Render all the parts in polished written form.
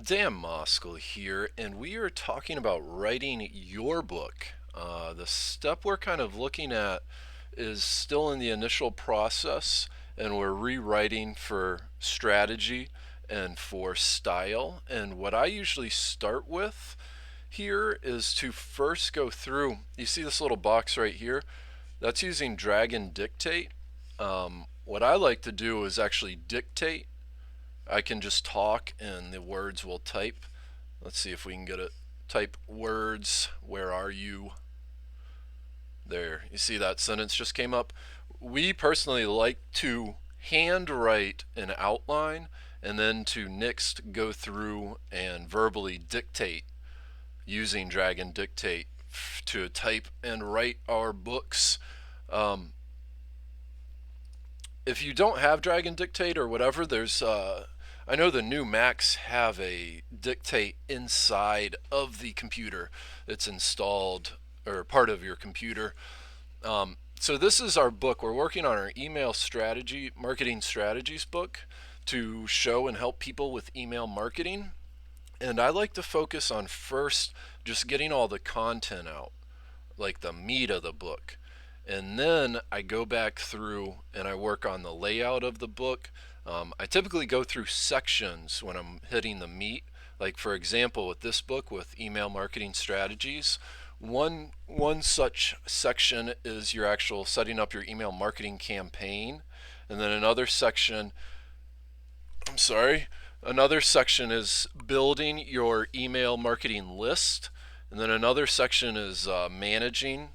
Dan Moskal here, and we are talking about writing your book. The step we're kind of looking at is still in the initial process, and we're rewriting for strategy and for style. And what I usually start with here is to first go through. You see this little box right here? That's using Dragon Dictate. What I like to do is actually dictate. I can just talk and the words will type. Let's see if we can get it. Type words, where are you? There, you see that sentence just came up. We personally like to handwrite an outline and then to next go through and verbally dictate using Dragon Dictate to type and write our books. Um, if you don't have Dragon Dictate or whatever, I know the new Macs have a dictate inside of the computer. It's installed or part of your computer. So this is our book. We're working on our email strategy, marketing strategies book to show and help people with email marketing. And I like to focus on first just getting all the content out, like the meat of the book. And then I go back through and I work on the layout of the book. I typically go through sections when I'm hitting the meat. Like for example, with this book with email marketing strategies, one such section is your actual setting up your email marketing campaign, and then I'm sorry, another section is building your email marketing list, and then another section is managing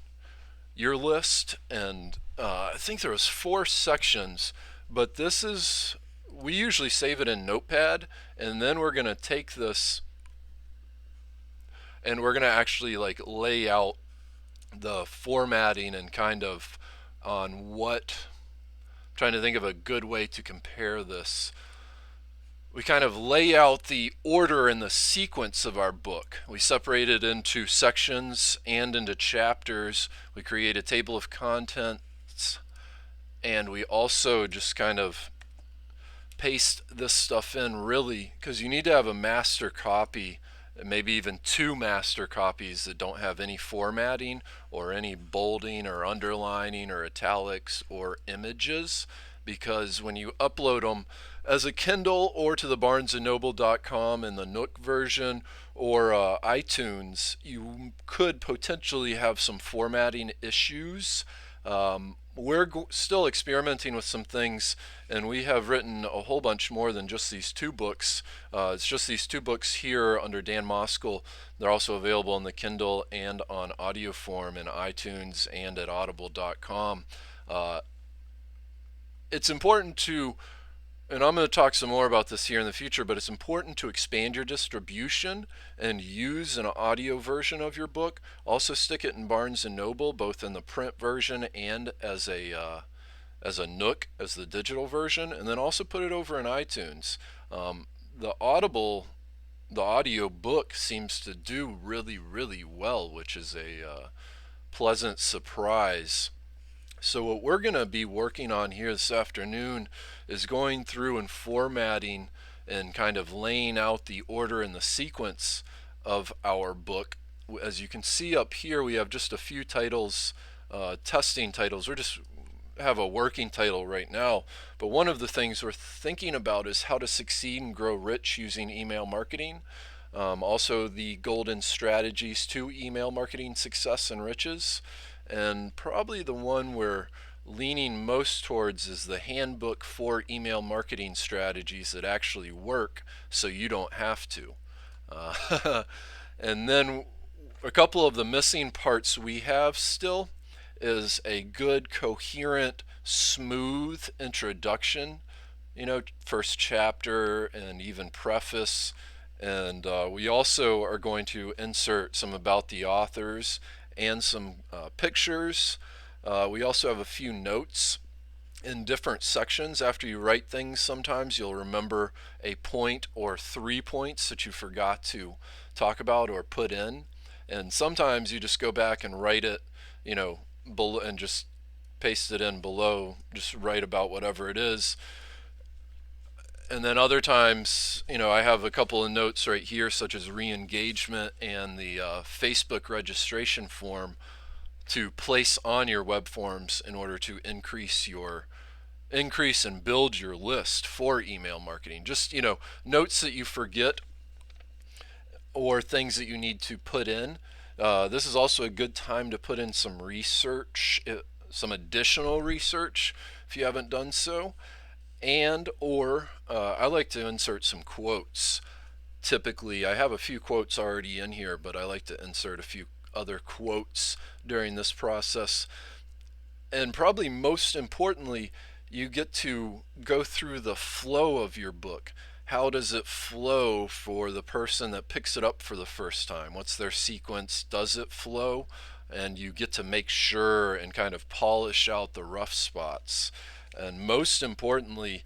your list. And I think there was four sections, but this is we usually save it in Notepad, and then we're gonna take this and we're gonna actually like lay out the formatting and kind of on what. I'm trying to think of a good way to compare this. We kind of lay out the order and the sequence of our book. We separate it into sections and into chapters. We create a table of contents, and we also just kind of paste this stuff in really because you need to have a master copy, maybe even two master copies that don't have any formatting or any bolding or underlining or italics or images, because when you upload them as a Kindle or to the barnesandnoble.com in the Nook version or iTunes, you could potentially have some formatting issues. We're still experimenting with some things, and we have written a whole bunch more than just these two books. It's just these two books here under Dan Moskal. They're also available in the Kindle and on audio form in iTunes and at audible.com. Uh, it's important to, and I'm going to talk some more about this here in the future, but it's important to expand your distribution and use an audio version of your book. Also stick it in Barnes and Noble, both in the print version and as a Nook, as the digital version, and then also put it over in iTunes. The Audible, the audio book seems to do really, really well, which is a pleasant surprise. So what we're going to be working on here this afternoon is going through and formatting and kind of laying out the order and the sequence of our book. As you can see up here, we have just a few titles, testing titles. We're just have a working title right now, but one of the things we're thinking about is how to succeed and grow rich using email marketing. Also, the golden strategies to email marketing success and riches. And probably the one we're leaning most towards is the handbook for email marketing strategies that actually work so you don't have to. And then a couple of the missing parts we have still is a good, coherent, smooth introduction, first chapter and even preface. And we also are going to insert some about the authors and some pictures. We also have a few notes in different sections. After you write things, sometimes you'll remember a point or 3 points that you forgot to talk about or put in. And sometimes you just go back and write it, below, and just paste it in below, just write about whatever it is. And then other times, I have a couple of notes right here, such as re-engagement and the Facebook registration form to place on your web forms in order to increase and build your list for email marketing. Just, notes that you forget or things that you need to put in. This is also a good time to put in some research, some additional research if you haven't done so. And or I like to insert some quotes. Typically, I have a few quotes already in here, but I like to insert a few other quotes during this process. And probably most importantly, you get to go through the flow of your book. How does it flow for the person that picks it up for the first time? What's their sequence? Does it flow? And you get to make sure and kind of polish out the rough spots. And most importantly,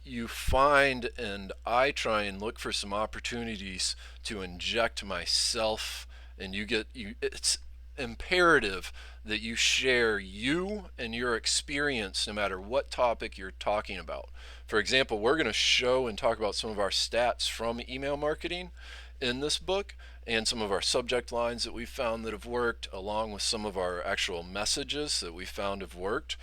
you find, and I try and look for some opportunities to inject myself, and it's imperative that you share you and your experience no matter what topic you're talking about. For example, we're going to show and talk about some of our stats from email marketing in this book and some of our subject lines that we found that have worked, along with some of our actual messages that we found have worked.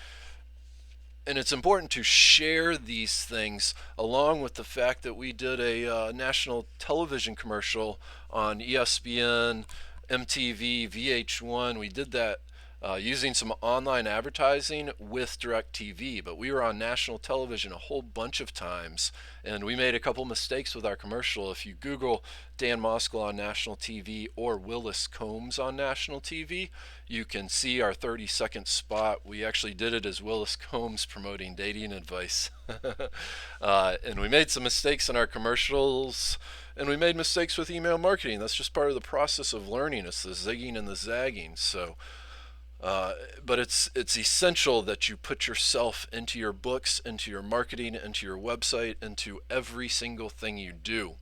And it's important to share these things along with the fact that we did a national television commercial on ESPN, MTV, VH1. We did that using some online advertising with DirecTV, but we were on national television a whole bunch of times, and we made a couple mistakes with our commercial. If you Google Dan Moskal on national TV or Willis Combs on national TV, you can see our 30-second spot. We actually did it as Willis Combs promoting dating advice. And we made some mistakes in our commercials, and we made mistakes with email marketing. That's just part of the process of learning. It's the zigging and the zagging. But it's essential that you put yourself into your books, into your marketing, into your website, into every single thing you do.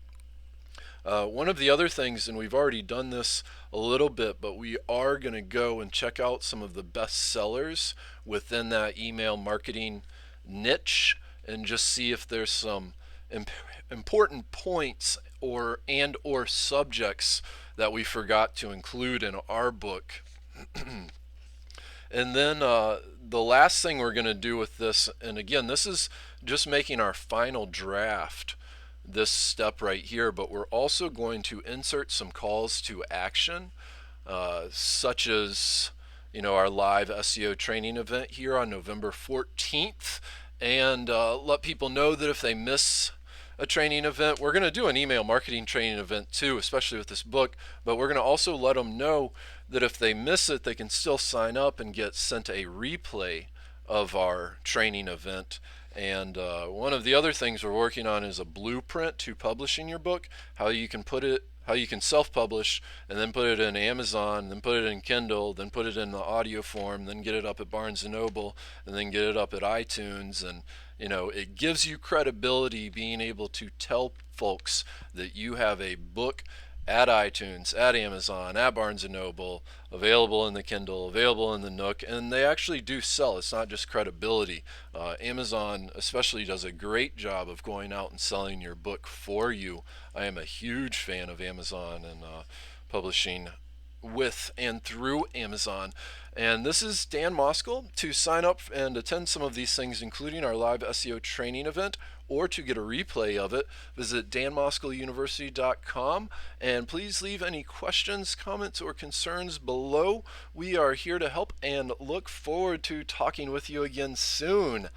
One of the other things, and we've already done this a little bit, but we are going to go and check out some of the best sellers within that email marketing niche and just see if there's some important points or subjects that we forgot to include in our book. And then the last thing we're going to do with this, and again, this is just making our final draft, this step right here, but we're also going to insert some calls to action, such as our live SEO training event here on November 14th, and let people know that if they miss a training event, we're going to do an email marketing training event too, especially with this book, but we're going to also let them know that if they miss it, they can still sign up and get sent a replay of our training event. And one of the other things we're working on is a blueprint to publishing your book, how you can self-publish and then put it in Amazon, then put it in Kindle, then put it in the audio form, then get it up at Barnes & Noble, and then get it up at iTunes. And it gives you credibility being able to tell folks that you have a book at iTunes, at Amazon, at Barnes & Noble, available in the Kindle, available in the Nook, and they actually do sell. It's not just credibility. Amazon especially does a great job of going out and selling your book for you. I am a huge fan of Amazon and publishing with and through Amazon. And this is Dan Moskal. To sign up and attend some of these things, including our live SEO training event, or to get a replay of it, visit danmoskaluniversity.com, and please leave any questions, comments, or concerns below. We are here to help and look forward to talking with you again soon.